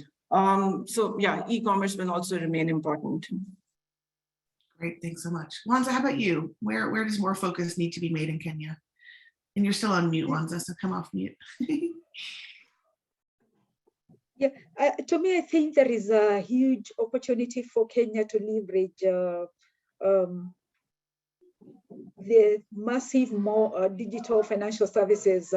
So yeah, e-commerce will also remain important.
Great, thanks so much. Wanza, how about you? Where does more focus need to be made in Kenya? And you're still on mute, Wanza, so come off mute.
Yeah, to me, I think there is a huge opportunity for Kenya to leverage the massive more digital financial services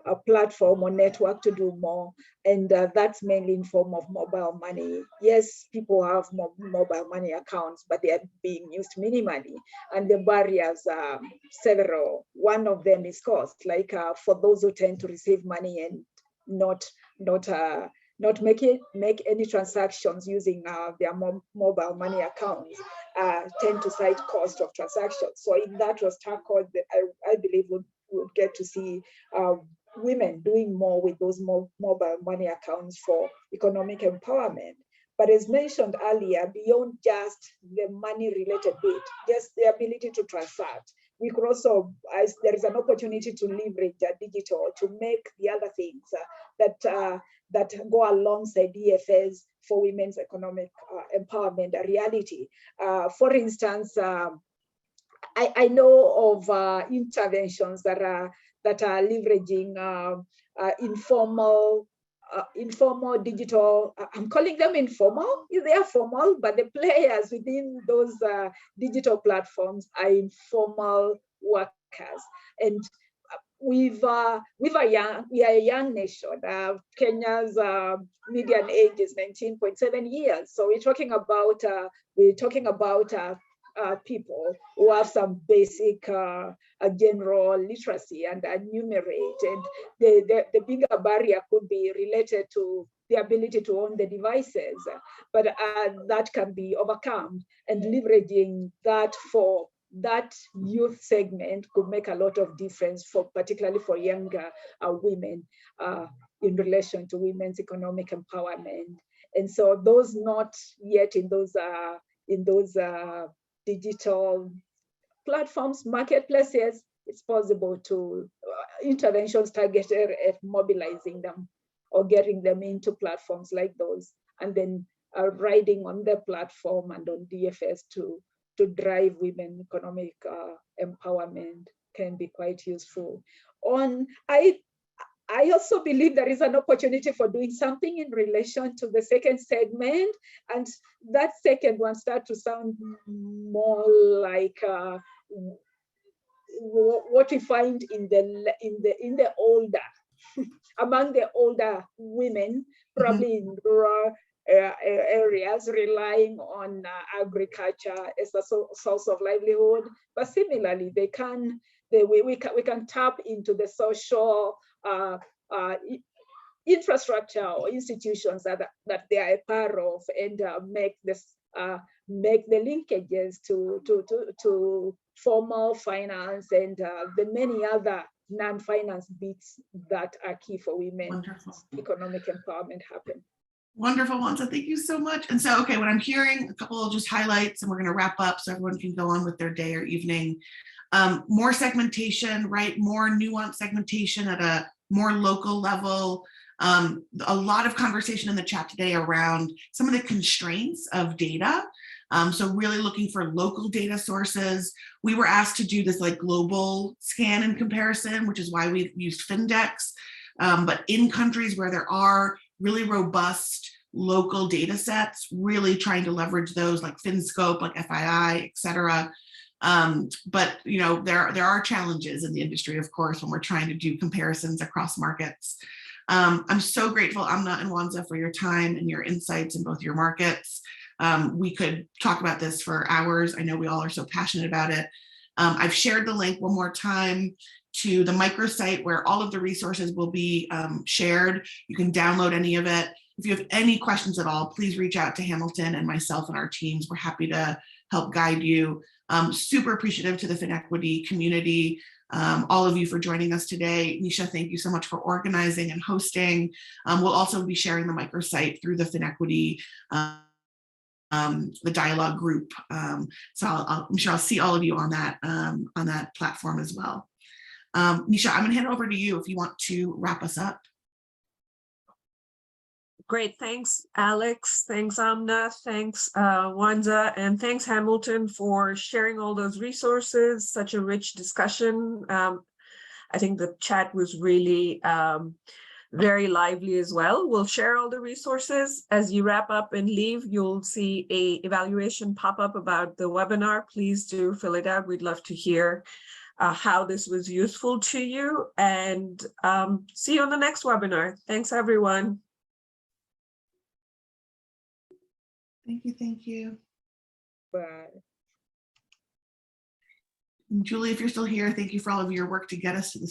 a platform or network to do more, and that's mainly in form of mobile money. Yes, people have mobile money accounts, but they are being used minimally, and the barriers are several. One of them is cost, like for those who tend to receive money and not make any transactions using their mobile money accounts, tend to cite cost of transactions. So if that was tackled, I believe we'll get to see women doing more with those mobile money accounts for economic empowerment. But as mentioned earlier, beyond just the money-related bit, just the ability to transact, we could also, as there is an opportunity to leverage digital to make the other things that go alongside DFS for women's economic empowerment a reality. For instance, I know of interventions that are leveraging informal digital, I'm calling them informal. They are formal, but the players within those digital platforms are informal workers. And we are a young nation. Kenya's median age is 19.7 years. So we're talking about people who have some basic general literacy and numerate, and the bigger barrier could be related to the ability to own the devices, but that can be overcome, and leveraging that for that youth segment could make a lot of difference, particularly for younger women in relation to women's economic empowerment. And so those not yet in those digital platforms, marketplaces, it's possible to interventions targeted at mobilizing them or getting them into platforms like those, and then riding on the platform and on DFS to drive women economic empowerment can be quite useful. I also believe there is an opportunity for doing something in relation to the second segment, and that second one starts to sound more like what we find in the older among the older women, probably in rural areas, relying on agriculture as a source of livelihood. But similarly, we can tap into the social infrastructure or institutions that they are a part of, and make the linkages to formal finance and the many other non-finance bits that are key for women. Economic empowerment happen.
Wonderful, Wanza. Thank you so much. And so, okay, what I'm hearing, a couple of just highlights, and we're going to wrap up so everyone can go on with their day or evening. More segmentation, right? More nuanced segmentation at a more local level. A lot of conversation in the chat today around some of the constraints of data. So really looking for local data sources. We were asked to do this like global scan and comparison, which is why we've used Findex. But in countries where there are really robust local data sets, really trying to leverage those like FinScope, like FII, et cetera. But you know, there are challenges in the industry, of course, when we're trying to do comparisons across markets. I'm so grateful, Amna and Wanza, for your time and your insights in both your markets. We could talk about this for hours. I know we all are so passionate about it. I've shared the link one more time to the microsite where all of the resources will be shared. You can download any of it. If you have any questions at all, please reach out to Hamilton and myself and our teams. We're happy to help guide you. Super appreciative to the FinEquity community, all of you for joining us today. Nisha, thank you so much for organizing and hosting. We'll also be sharing the microsite through the FinEquity the dialogue group. So I'm sure I'll see all of you on that platform as well. Nisha, I'm gonna hand it over to you if you want to wrap us up.
Great, thanks, Alex. Thanks, Amna. Thanks, Wanza, and thanks, Hamilton, for sharing all those resources. Such a rich discussion. I think the chat was really very lively as well. We'll share all the resources. As you wrap up and leave, you'll see an evaluation pop up about the webinar. Please do fill it out. We'd love to hear how this was useful to you, and see you on the next webinar. Thanks, everyone.
Thank you, thank you.
Bye.
And Julie, if you're still here, thank you for all of your work to get us to this